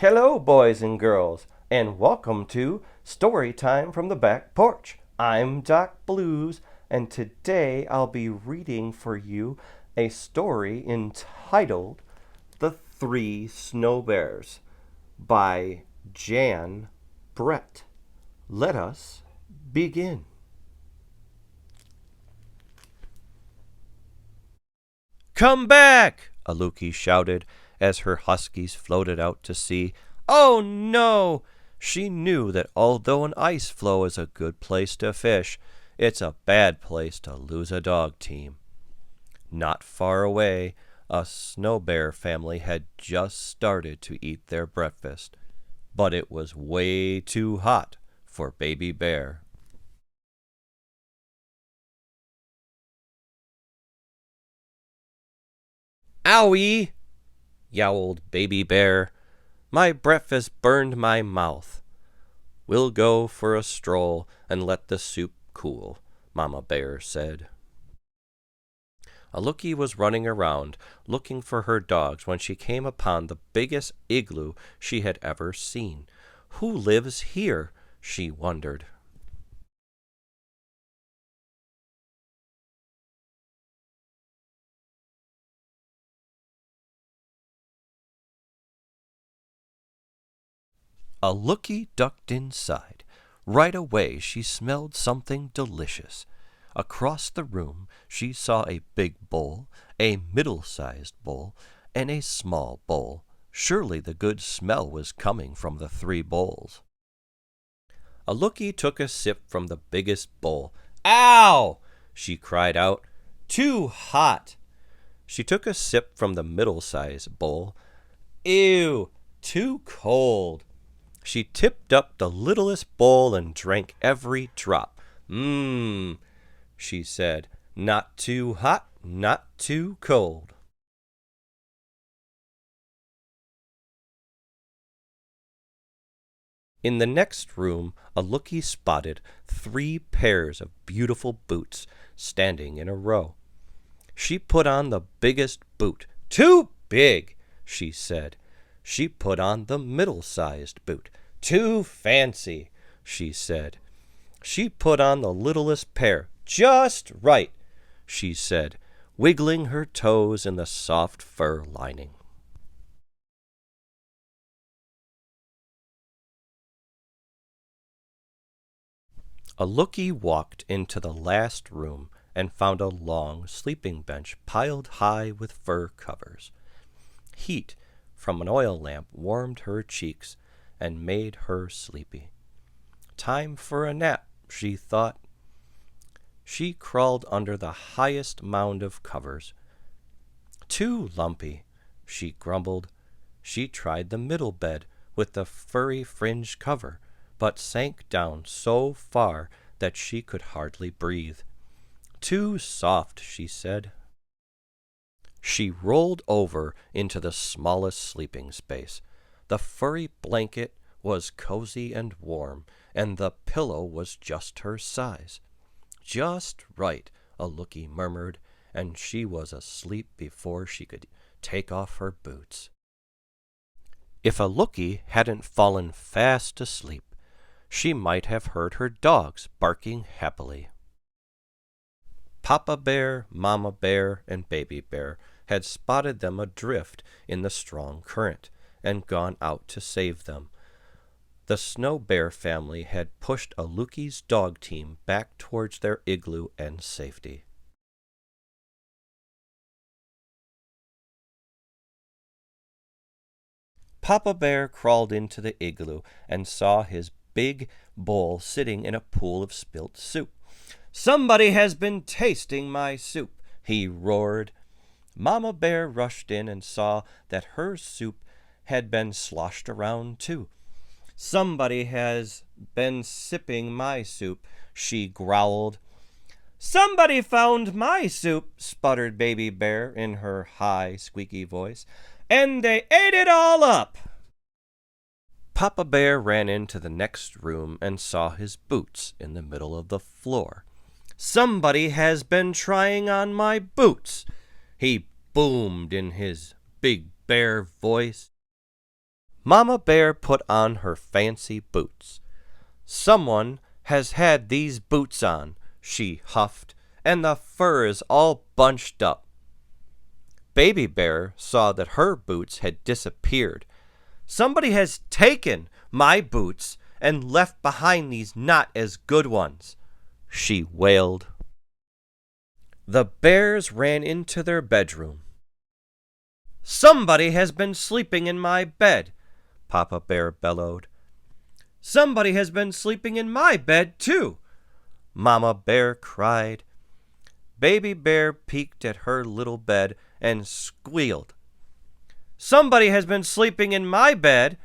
Hello, boys and girls, and welcome to Story Time from the Back Porch. I'm Doc Blues, and today I'll be reading for you a story entitled The Three Snow Bears by Jan Brett. Let us begin. "Come back!" Aloo-ki shouted as her huskies floated out to sea. "Oh, no!" She knew that although an ice floe is a good place to fish, it's a bad place to lose a dog team. Not far away, a snow bear family had just started to eat their breakfast, but it was way too hot for Baby Bear. "Owie!" yowled Baby Bear. "My breakfast burned my mouth." "We'll go for a stroll and let the soup cool," Mama Bear said. Aloo-ki was running around looking for her dogs when she came upon the biggest igloo she had ever seen. "Who lives here?" she wondered. Aloo-ki ducked inside. Right away she smelled something delicious. Across the room she saw a big bowl, a middle-sized bowl, and a small bowl. Surely the good smell was coming from the three bowls. Aloo-ki took a sip from the biggest bowl. "Ow!" she cried out. "Too hot!" She took a sip from the middle-sized bowl. "Ew! Too cold!" She tipped up the littlest bowl and drank every drop. "Mmm," she said, "not too hot, not too cold." In the next room, Aloo-ki spotted 3 pairs of beautiful boots standing in a row. She put on the biggest boot. "Too big," she said. She put on the middle-sized boot. "Too fancy," she said. She put on the littlest pair. "Just right," she said, wiggling her toes in the soft fur lining. Aloo-ki walked into the last room and found a long sleeping bench piled high with fur covers. Heat from an oil lamp warmed her cheeks and made her sleepy. Time for a nap, she thought. She crawled under the highest mound of covers. "Too lumpy," she grumbled. She tried the middle bed with the furry fringed cover, but sank down so far that she could hardly breathe. "Too soft," she said. She rolled over into the smallest sleeping space. The furry blanket was cozy and warm, and the pillow was just her size. "Just right," Aloo-ki murmured, and she was asleep before she could take off her boots. If Aloo-ki hadn't fallen fast asleep, she might have heard her dogs barking happily. Papa Bear, Mama Bear, and Baby Bear had spotted them adrift in the strong current and gone out to save them. The Snow Bear family had pushed Aloo-ki's dog team back towards their igloo and safety. Papa Bear crawled into the igloo and saw his big bowl sitting in a pool of spilt soup. "Somebody has been tasting my soup," he roared. Mama Bear rushed in and saw that her soup had been sloshed around too. "Somebody has been sipping my soup," she growled. "Somebody found my soup," sputtered Baby Bear in her high, squeaky voice, "and they ate it all up." Papa Bear ran into the next room and saw his boots in the middle of the floor. "Somebody has been trying on my boots," he boomed in his big bear voice. Mama Bear put on her fancy boots. "Someone has had these boots on," she huffed, "and the fur is all bunched up." Baby Bear saw that her boots had disappeared. "Somebody has taken my boots and left behind these not as good ones," she wailed. The bears ran into their bedroom. "Somebody has been sleeping in my bed," Papa Bear bellowed. "Somebody has been sleeping in my bed, too," Mama Bear cried. Baby Bear peeked at her little bed and squealed. "Somebody has been sleeping in my bed,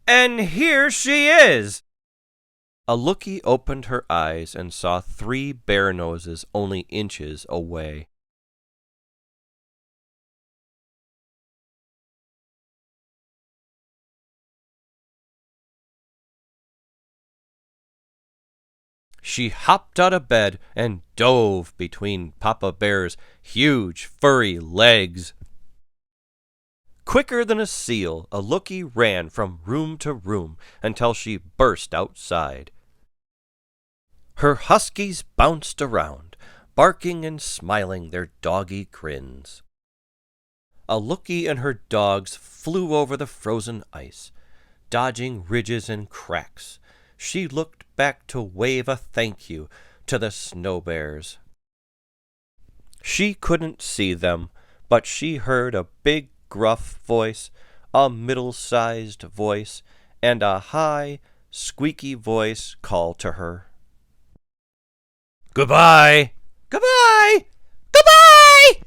and here she is!" Aloo-ki opened her eyes and saw 3 bear noses only inches away. She hopped out of bed and dove between Papa Bear's huge furry legs. Quicker than a seal, Aloo-ki ran from room to room until she burst outside. Her huskies bounced around, barking and smiling their doggy grins. Aloo-ki and her dogs flew over the frozen ice, dodging ridges and cracks. She looked back to wave a thank you to the snow bears. She couldn't see them, but she heard a big gruff voice, a middle-sized voice, and a high, squeaky voice call to her. "Goodbye! Goodbye! Goodbye!"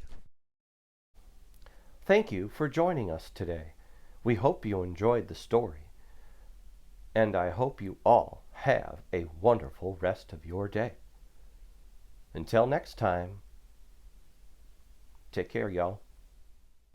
Thank you for joining us today. We hope you enjoyed the story. And I hope you all have a wonderful rest of your day. Until next time, take care, y'all.